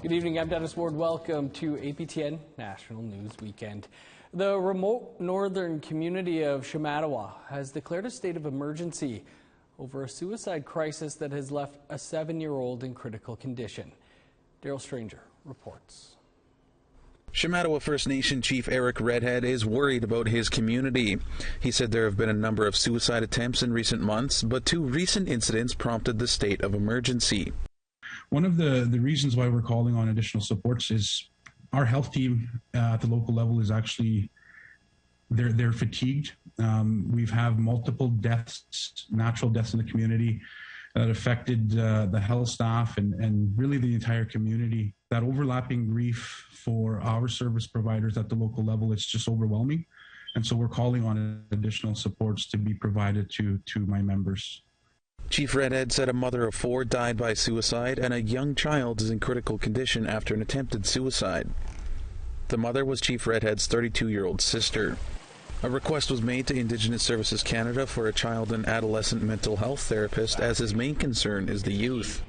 Good evening, I'm Dennis Ward. Welcome to APTN National News Weekend. The remote northern community of Shamattawa has declared a state of emergency over a suicide crisis that has left a 7-year-old in critical condition. Daryl Stranger reports. Shamattawa First Nation Chief Eric Redhead is worried about his community. He said there have been a number of suicide attempts in recent months, but 2 recent incidents prompted the state of emergency. One of the reasons why we're calling on additional supports is our health team at the local level is actually, they're fatigued. We've had multiple deaths, natural deaths in the community that affected the health staff and really the entire community. That overlapping grief for our service providers at the local level, it's just overwhelming. And so we're calling on additional supports to be provided to my members. Chief Redhead said a mother of 4 died by suicide and a young child is in critical condition after an attempted suicide. The mother was Chief Redhead's 32-year-old sister. A request was made to Indigenous Services Canada for a child and adolescent mental health therapist, as his main concern is the youth.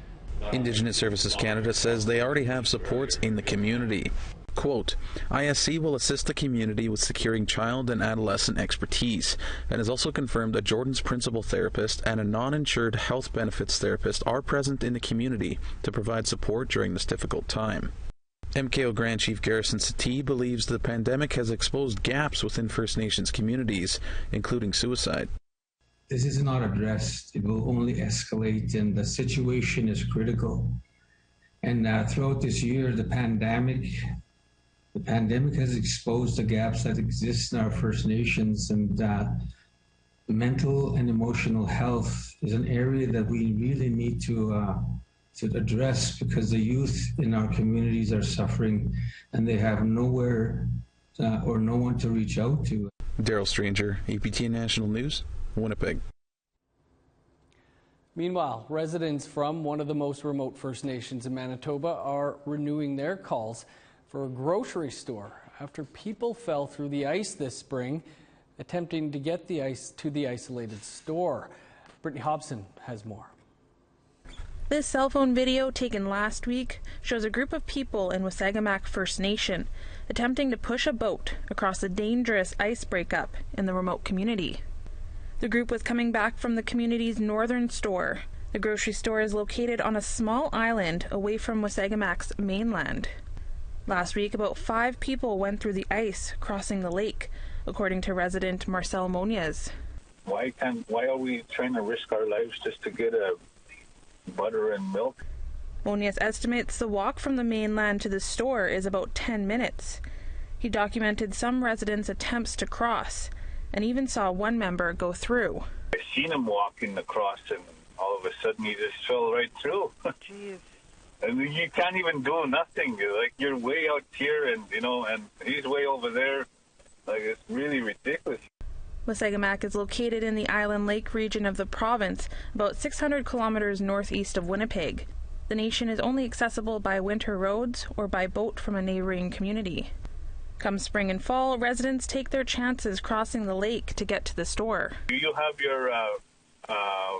Indigenous Services Canada says they already have supports in the community. Quote, ISC will assist the community with securing child and adolescent expertise, and has also confirmed that Jordan's principal therapist and a non-insured health benefits therapist are present in the community to provide support during this difficult time. MKO Grand Chief Garrison Satie believes the pandemic has exposed gaps within First Nations communities, including suicide. This is not addressed. It will only escalate, and the situation is critical. And throughout this year, the pandemic has exposed the gaps that exist in our First Nations, and mental and emotional health is an area that we really need to address, because the youth in our communities are suffering and they have nowhere or no one to reach out to. Daryl Stranger, APTN National News, Winnipeg. Meanwhile, residents from one of the most remote First Nations in Manitoba are renewing their calls for a grocery store after people fell through the ice this spring attempting to get the ice to the isolated store. Brittany Hobson has more. This cell phone video taken last week shows a group of people in Wasagamack First Nation attempting to push a boat across a dangerous ice breakup in the remote community. The group was coming back from the community's northern store. The grocery store is located on a small island away from Wasagamack's mainland. Last week, about 5 people went through the ice crossing the lake, according to resident Marcel Moniez. Why are we trying to risk our lives just to get a butter and milk? Moniez estimates the walk from the mainland to the store is about 10 minutes. He documented some residents' attempts to cross and even saw one member go through. I seen him walking across and all of a sudden he just fell right through. Jeez. And you can't even do nothing. You're way out here and he's way over there. It's really ridiculous. Wasagamack is located in the Island Lake region of the province, about 600 kilometers northeast of Winnipeg. The nation is only accessible by winter roads or by boat from a neighboring community. Come spring and fall, residents take their chances crossing the lake to get to the store. You have your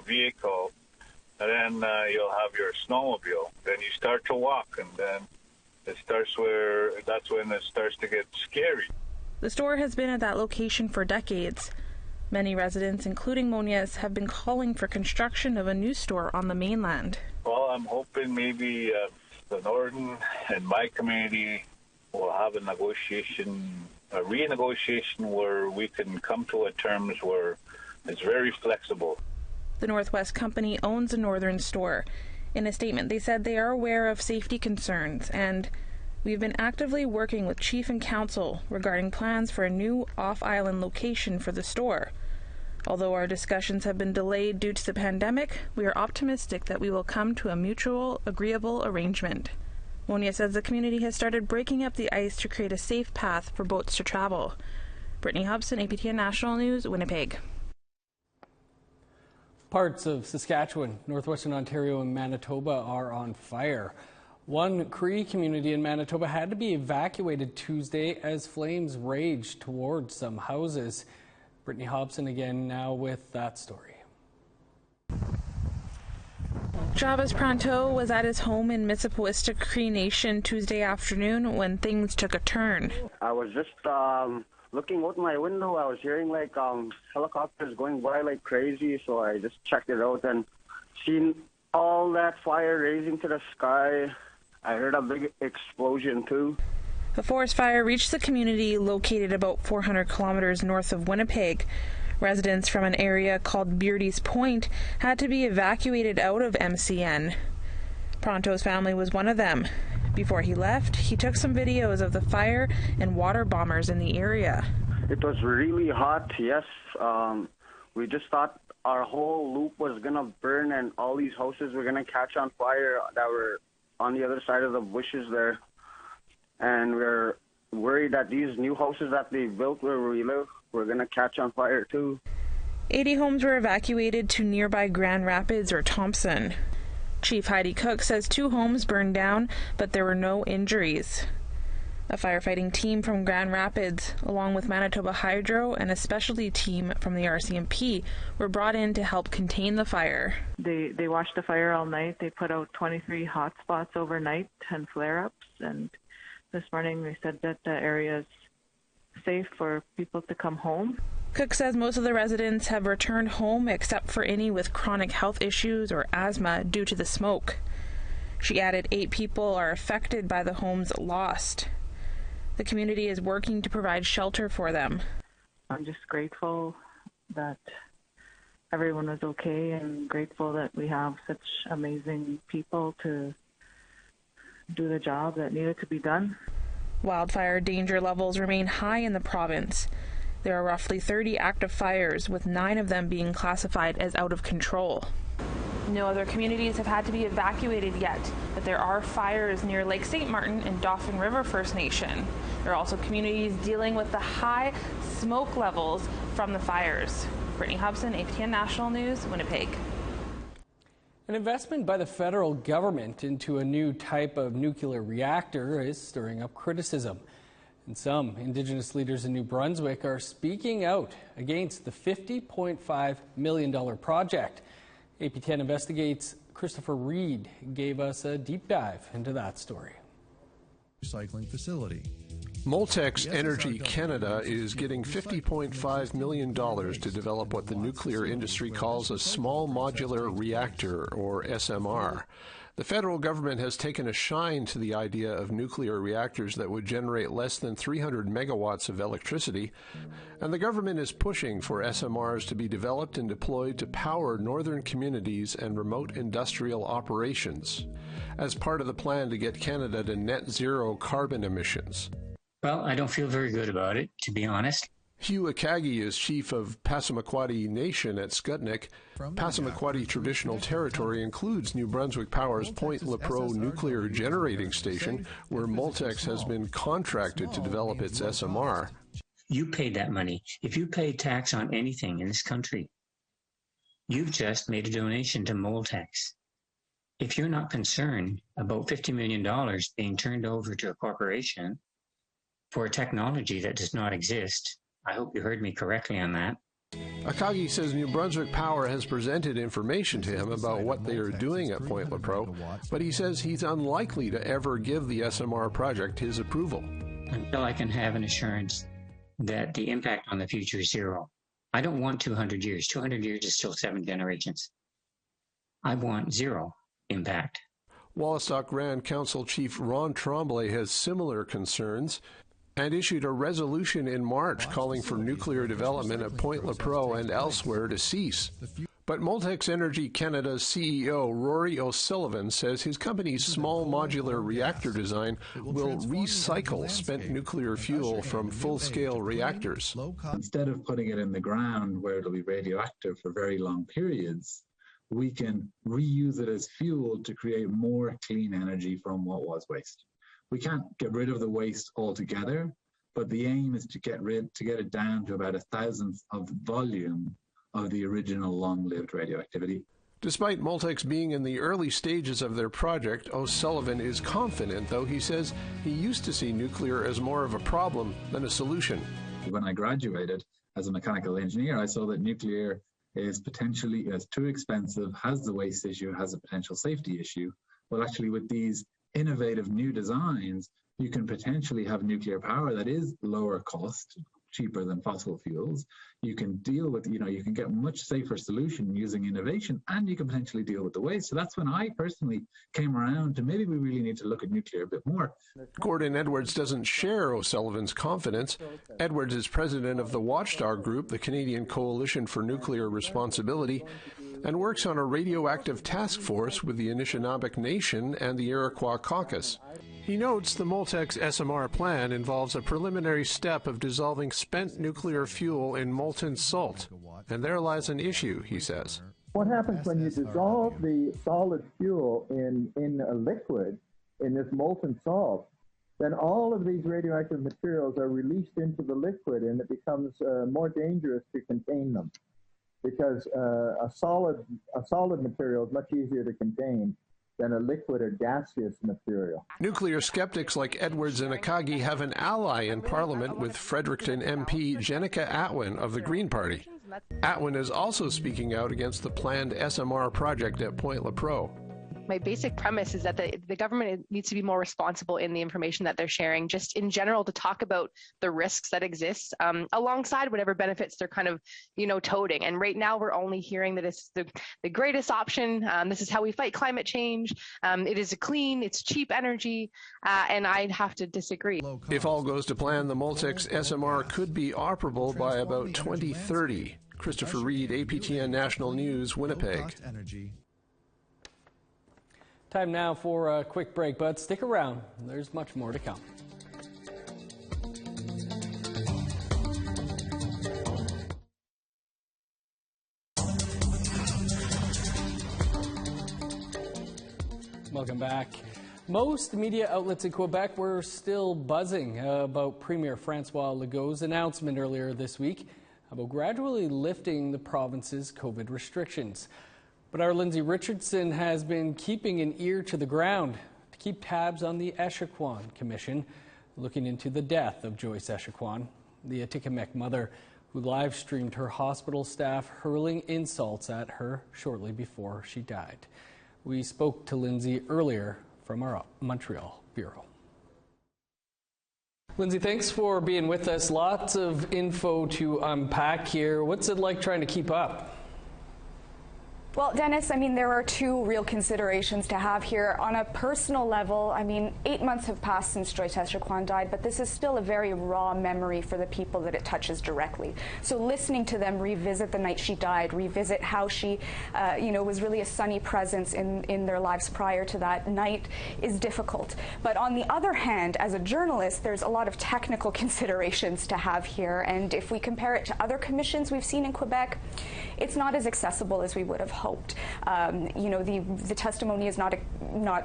vehicle, and then you'll have your snowmobile. Then you start to walk, and then that's when it starts to get scary. The store has been at that location for decades. Many residents, including Moniez, have been calling for construction of a new store on the mainland. Well, I'm hoping maybe the Northern and my community will have a renegotiation where we can come to a terms where it's very flexible. The Northwest Company owns a northern store. In a statement, they said they are aware of safety concerns, and we've been actively working with Chief and Council regarding plans for a new off-island location for the store. Although our discussions have been delayed due to the pandemic, we are optimistic that we will come to a mutual, agreeable arrangement. Monia says the community has started breaking up the ice to create a safe path for boats to travel. Brittany Hobson, APTN National News, Winnipeg. Parts of Saskatchewan, northwestern Ontario, and Manitoba are on fire. One Cree community in Manitoba had to be evacuated Tuesday as flames raged towards some houses. Brittany Hobson again now with that story. Travis Pronto was at his home in Mississippi Cree Nation Tuesday afternoon when things took a turn. I was just looking out my window. I was hearing helicopters going by like crazy, so I just checked it out and seen all that fire raising to the sky. I heard a big explosion too. The forest fire reached the community located about 400 kilometers north of Winnipeg. Residents from an area called Beardy's Point had to be evacuated out of MCN. Pronto's family was one of them. Before he left, he took some videos of the fire and water bombers in the area. It was really hot, yes. We just thought our whole loop was going to burn and all these houses were going to catch on fire that were on the other side of the bushes there. And we're worried that these new houses that they built where we live were going to catch on fire too. 80 homes were evacuated to nearby Grand Rapids or Thompson. Chief Heidi Cook says 2 homes burned down, but there were no injuries. A firefighting team from Grand Rapids, along with Manitoba Hydro and a specialty team from the RCMP, were brought in to help contain the fire. They watched the fire all night. They put out 23 hot spots overnight, 10 flare-ups, and this morning they said that the area is safe for people to come home. Cook says most of the residents have returned home except for any with chronic health issues or asthma due to the smoke. She added 8 people are affected by the homes lost. The community is working to provide shelter for them. I'm just grateful that everyone was okay and grateful that we have such amazing people to do the job that needed to be done. Wildfire danger levels remain high in the province. There are roughly 30 active fires, with 9 of them being classified as out of control. No other communities have had to be evacuated yet, but there are fires near Lake St. Martin and Dauphin River First Nation. There are also communities dealing with the high smoke levels from the fires. Brittany Hobson, APTN National News, Winnipeg. An investment by the federal government into a new type of nuclear reactor is stirring up criticism. And some Indigenous leaders in New Brunswick are speaking out against the $50.5 million project. APTN Investigates' Christopher Reed gave us a deep dive into that story. Recycling facility. Moltex Energy Canada is getting $50.5 million to develop what the nuclear industry calls a small modular reactor, or SMR. The federal government has taken a shine to the idea of nuclear reactors that would generate less than 300 megawatts of electricity, and the government is pushing for SMRs to be developed and deployed to power northern communities and remote industrial operations, as part of the plan to get Canada to net zero carbon emissions. Well, I don't feel very good about it, to be honest. Hugh Echaquan is chief of Passamaquoddy Nation at Skutnik. Passamaquoddy Traditional Territory includes New Brunswick Power's Point Lepreau nuclear generating station, where Moltex has been contracted to develop its SMR. You paid that money. If you pay tax on anything in this country, you've just made a donation to Moltex. If you're not concerned about $50 million being turned over to a corporation for a technology that does not exist, I hope you heard me correctly on that. Echaquan says New Brunswick Power has presented information to him about what they are doing at Point Lepreau, but he says he's unlikely to ever give the SMR project his approval. Until I can have an assurance that the impact on the future is zero. I don't want 200 years. 200 years is still 7 generations. I want zero impact. Wallastock Grand Council Chief Ron Tremblay has similar concerns and issued a resolution in March calling for nuclear development at Point Lepreau and elsewhere to cease. But Moltex Energy Canada's CEO, Rory O'Sullivan, says his company's small modular reactor design will recycle spent nuclear fuel from full-scale reactors. Instead of putting it in the ground where it'll be radioactive for very long periods, we can reuse it as fuel to create more clean energy from what was waste. We can't get rid of the waste altogether, but the aim is to get it down to about 1,000th of the volume of the original long-lived radioactivity. Despite Moltex being in the early stages of their project, O'Sullivan is confident, though he says he used to see nuclear as more of a problem than a solution. When I graduated as a mechanical engineer, I saw that nuclear is potentially is too expensive, has the waste issue, has a potential safety issue. Well, actually, with these innovative new designs, you can potentially have nuclear power that is lower cost, cheaper than fossil fuels. You can deal with, you can get much safer solution using innovation, and you can potentially deal with the waste. So that's when I personally came around to maybe we really need to look at nuclear a bit more. Gordon Edwards doesn't share O'Sullivan's confidence. Edwards is president of the Watchdog Group, the Canadian Coalition for Nuclear Responsibility, and works on a radioactive task force with the Anishinaabe Nation and the Iroquois Caucus. He notes the Moltex SMR plan involves a preliminary step of dissolving spent nuclear fuel in molten salt, and there lies an issue, he says. What happens when you dissolve the solid fuel in a liquid, in this molten salt, then all of these radioactive materials are released into the liquid, and it becomes more dangerous to contain them, because a solid material is much easier to contain than a liquid or gaseous material. Nuclear skeptics like Edwards and Akagi have an ally in Parliament with Fredericton MP Jenica Atwin of the Green Party. Atwin is also speaking out against the planned SMR project at Point Lepreau. My basic premise is that the government needs to be more responsible in the information that they're sharing, just in general, to talk about the risks that exist alongside whatever benefits they're kind of, toting. And right now we're only hearing that it's the greatest option. This is how we fight climate change. It is it's cheap energy, and I'd have to disagree. If all goes to plan, the Moltex SMR could be operable by about 2030. Christopher Reed, APTN National News, Winnipeg. Time now for a quick break, but stick around. There's much more to come. Welcome back. Most media outlets in Quebec were still buzzing about Premier Francois Legault's announcement earlier this week about gradually lifting the province's COVID restrictions. But our Lindsay Richardson has been keeping an ear to the ground to keep tabs on the Echaquan Commission, looking into the death of Joyce Echaquan, the Atikamekw mother who live-streamed her hospital staff hurling insults at her shortly before she died. We spoke to Lindsay earlier from our Montreal bureau. Lindsay, thanks for being with us. Lots of info to unpack here. What's it like trying to keep up? Well, Dennis, there are two real considerations to have here. On a personal level, 8 months have passed since Joyce Echaquan died, but this is still a very raw memory for the people that it touches directly. So listening to them revisit the night she died, revisit how she, was really a sunny presence in their lives prior to that night is difficult. But on the other hand, as a journalist, there's a lot of technical considerations to have here. And if we compare it to other commissions we've seen in Quebec, it's not as accessible as we would have hoped. The testimony is not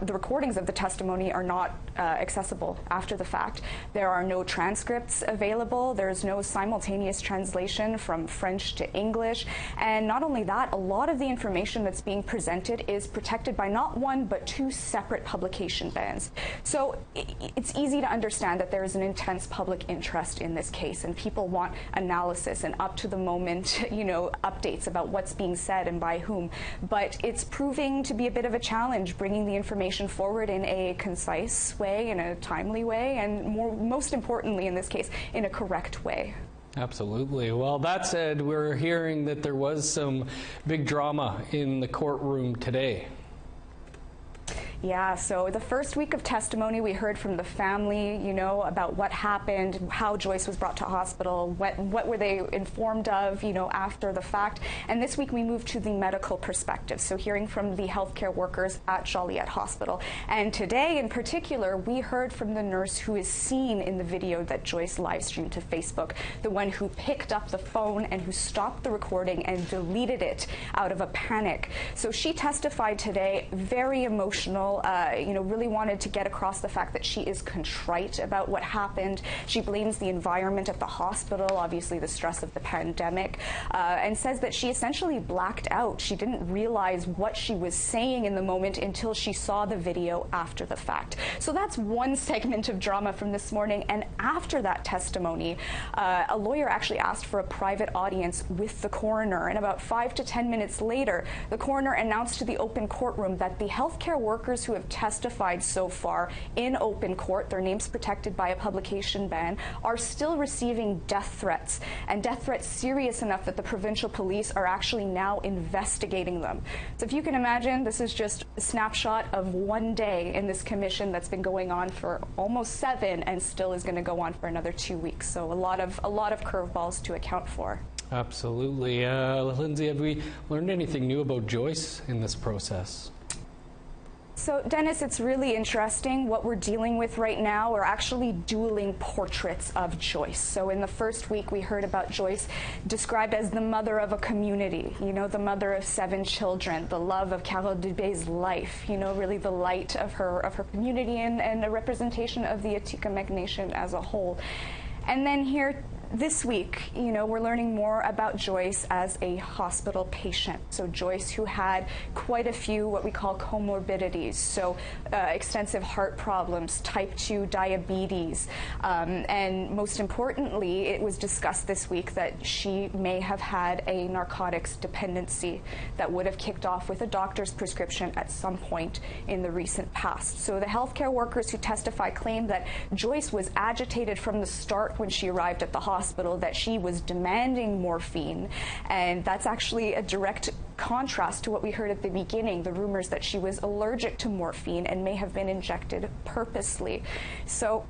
the recordings of the testimony are not accessible after the fact. There are no transcripts available. There's no simultaneous translation from French to English. And not only that, a lot of the information that's being presented is protected by not one but two separate publication bans. So it's easy to understand that there is an intense public interest in this case, and people want analysis and up to the moment, updates about what's being said and by whom. But it's proving to be a bit of a challenge bringing the information forward in a concise way, in a timely way, and most importantly in this case, in a correct way. Absolutely. Well, that said, we're hearing that there was some big drama in the courtroom today. Yeah, so the first week of testimony, we heard from the family, about what happened, how Joyce was brought to hospital, what were they informed of, after the fact. And this week we moved to the medical perspective, so hearing from the healthcare workers at Joliet Hospital. And today in particular, we heard from the nurse who is seen in the video that Joyce live streamed to Facebook, the one who picked up the phone and who stopped the recording and deleted it out of a panic. So she testified today, very emotional, emotional, really wanted to get across the fact that she is contrite about what happened. She blames the environment at the hospital, obviously the stress of the pandemic, and says that she essentially blacked out. She didn't realize what she was saying in the moment until she saw the video after the fact. So that's one segment of drama from this morning. And after that testimony, a lawyer actually asked for a private audience with the coroner. And about 5 to 10 minutes later, the coroner announced to the open courtroom that the healthcare workers who have testified so far in open court, their names protected by a publication ban, are still receiving death threats, and death threats serious enough that the provincial police are actually now investigating them. So if you can imagine, this is just a snapshot of one day in this commission that's been going on for almost 7 and still is going to go on for another 2 weeks. So a lot of curveballs to account for. Absolutely. Lindsay, have we learned anything new about Joyce in this process? So, Dennis, it's really interesting. What we're dealing with right now are actually dueling portraits of Joyce. So in the first week, we heard about Joyce described as the mother of a community, the mother of 7 children, the love of Carole Dubé's life, really the light of her community and a representation of the Atikamekw Nation as a whole. And then here this week, we're learning more about Joyce as a hospital patient. So Joyce, who had quite a few what we call comorbidities, so extensive heart problems, type 2 diabetes, and most importantly, it was discussed this week that she may have had a narcotics dependency that would have kicked off with a doctor's prescription at some point in the recent past. So the healthcare workers who testify claim that Joyce was agitated from the start when she arrived at the hospital, that she was demanding morphine, and that's actually a direct contrast to what we heard at the beginning, the rumors that she was allergic to morphine and may have been injected purposely. So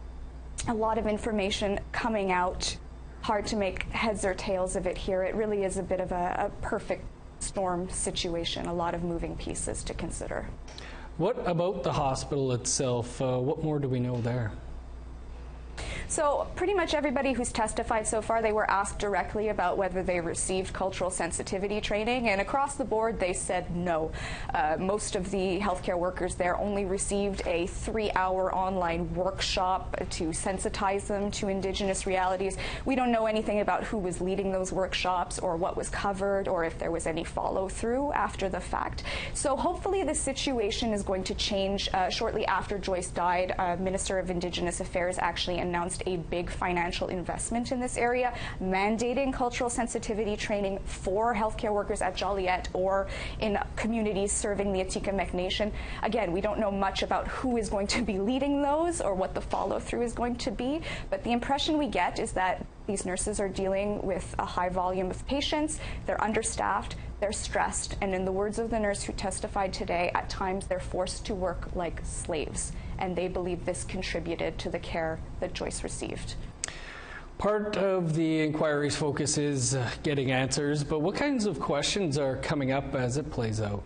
a lot of information coming out, hard to make heads or tails of it here. It really is a bit of a perfect storm situation, a lot of moving pieces to consider. What about the hospital itself? What more do we know there? So pretty much everybody who's testified so far, they were asked directly about whether they received cultural sensitivity training, and across the board they said no. Most of the healthcare workers there only received a 3-hour online workshop to sensitize them to Indigenous realities. We don't know anything about who was leading those workshops or what was covered or if there was any follow-through after the fact. So hopefully the situation is going to change. Shortly after Joyce died, Minister of Indigenous Affairs actually announced a big financial investment in this area, mandating cultural sensitivity training for healthcare workers at Joliet or in communities serving the Atikamekw Nation. Again, we don't know much about who is going to be leading those or what the follow-through is going to be, but the impression we get is that these nurses are dealing with a high volume of patients, they're understaffed, they're stressed, and in the words of the nurse who testified today, at times they're forced to work like slaves, and they believe this contributed to the care that Joyce received. Part of the inquiry's focus is getting answers, but what kinds of questions are coming up as it plays out?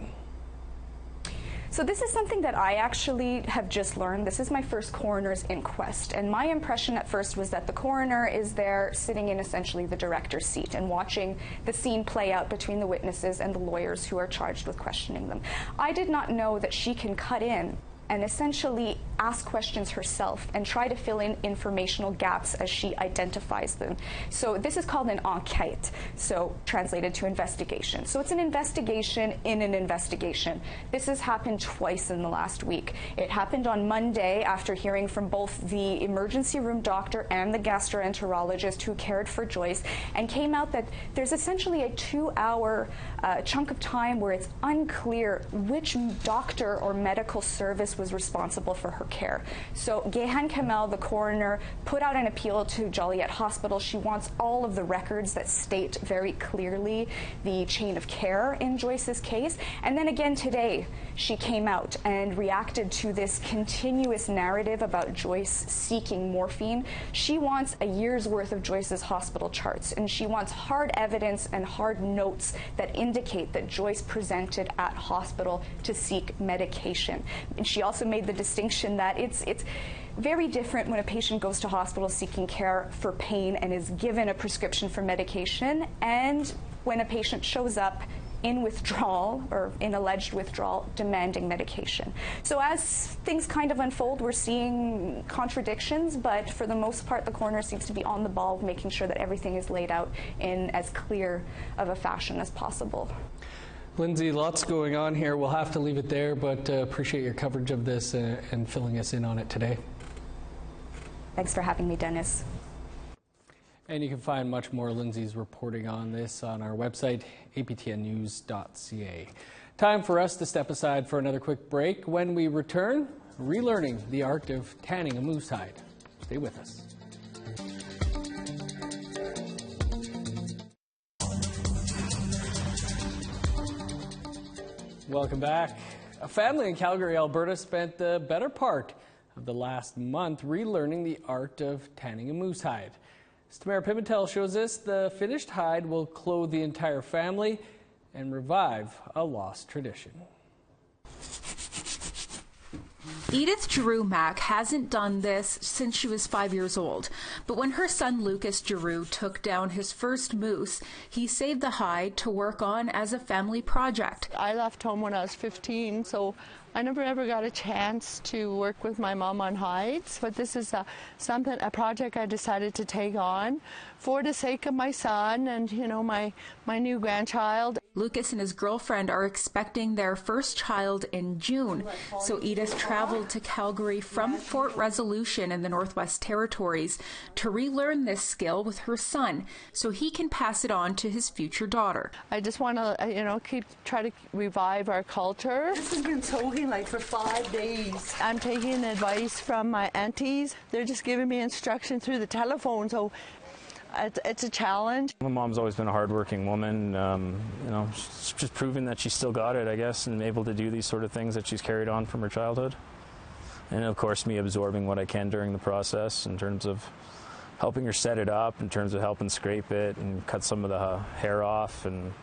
So this is something that I actually have just learned. This is my first coroner's inquest, and my impression at first was that the coroner is there sitting in essentially the director's seat and watching the scene play out between the witnesses and the lawyers who are charged with questioning them. I did not know that she can cut in and essentially ask questions herself and try to fill in informational gaps as she identifies them. So this is called an enquête, so translated to investigation. So it's an investigation in an investigation. This has happened twice in the last week. It happened on Monday after hearing from both the emergency room doctor and the gastroenterologist who cared for Joyce, and came out that there's essentially a 2-hour chunk of time where it's unclear which doctor or medical service was responsible for her care. So Gehan Kamel, the coroner, put out an appeal to Joliet Hospital. She wants all of the records that state very clearly the chain of care in Joyce's case. And then again today, she came out and reacted to this continuous narrative about Joyce seeking morphine. She wants a year's worth of Joyce's hospital charts, and she wants hard evidence and hard notes that indicate that Joyce presented at hospital to seek medication. And she also made the distinction that it's very different when a patient goes to hospital seeking care for pain and is given a prescription for medication, and when a patient shows up in withdrawal or in alleged withdrawal demanding medication. So as things kind of unfold, we're seeing contradictions, but for the most part the coroner seems to be on the ball, making sure that everything is laid out in as clear of a fashion as possible. Lindsay, lots going on here. We'll have to leave it there, but appreciate your coverage of this and filling us in on it today. Thanks for having me, Dennis. And you can find much more Lindsay's reporting on this on our website, aptnnews.ca. Time for us to step aside for another quick break. When we return, relearning the art of tanning a moose hide. Stay with us. Welcome back. A family in Calgary, Alberta spent the better part of the last month relearning the art of tanning a moose hide. As Tamara Pimentel shows us, the finished hide will clothe the entire family and revive a lost tradition. Edith Giroux Mack hasn't done this since she was 5 years old, but when her son Lucas Giroux took down his first moose, he saved the hide to work on as a family project. I left home when I was 15, so I never ever got a chance to work with my mom on hides, but this is a project I decided to take on for the sake of my son and, you know, my new grandchild. Lucas and his girlfriend are expecting their first child in June, so Edith traveled to Calgary from Fort Resolution in the Northwest Territories to relearn this skill with her son so he can pass it on to his future daughter. I just want to, you know, try to revive our culture. This has been soaking like for 5 days. I'm taking advice from my aunties. They're just giving me instruction through the telephone, so it's a challenge. My mom's always been a hardworking woman. You know, she's just proving that she's still got it, I guess, and able to do these sort of things that she's carried on from her childhood. And of course, me absorbing what I can during the process in terms of helping her set it up, in terms of helping scrape it and cut some of the hair off, and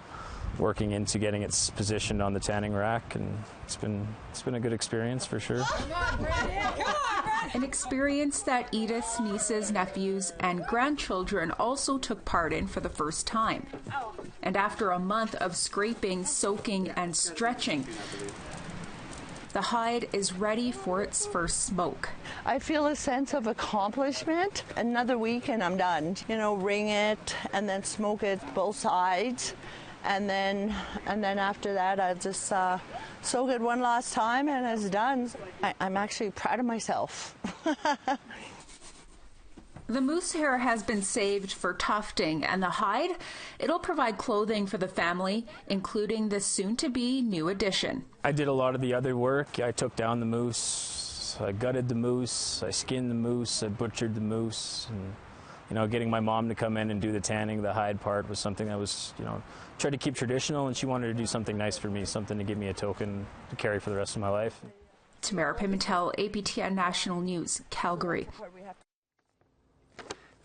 working into getting it positioned on the tanning rack, and it's been a good experience for sure. An experience that Edith's nieces, nephews, and grandchildren also took part in for the first time. And after a month of scraping, soaking, and stretching, the hide is ready for its first smoke. I feel a sense of accomplishment. Another week and I'm done. You know, ring it and then smoke it both sides. And then after that, I'll just soak it one last time and it's done. I'm actually proud of myself. The moose hair has been saved for tufting, and the hide, it'll provide clothing for the family, including the soon-to-be new addition. I did a lot of the other work. I took down the moose, I gutted the moose, I skinned the moose, I butchered the moose, and you know, getting my mom to come in and do the tanning, the hide part was something that was, you know, tried to keep traditional, and she wanted to do something nice for me, something to give me a token to carry for the rest of my life. Tamara Pimentel, APTN National News, Calgary.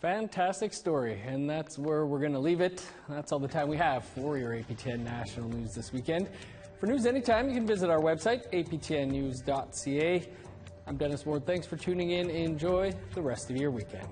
Fantastic story, and that's where we're going to leave it. That's all the time we have for your APTN National News this weekend. For news anytime, you can visit our website, aptnnews.ca. I'm Dennis Ward. Thanks for tuning in. Enjoy the rest of your weekend.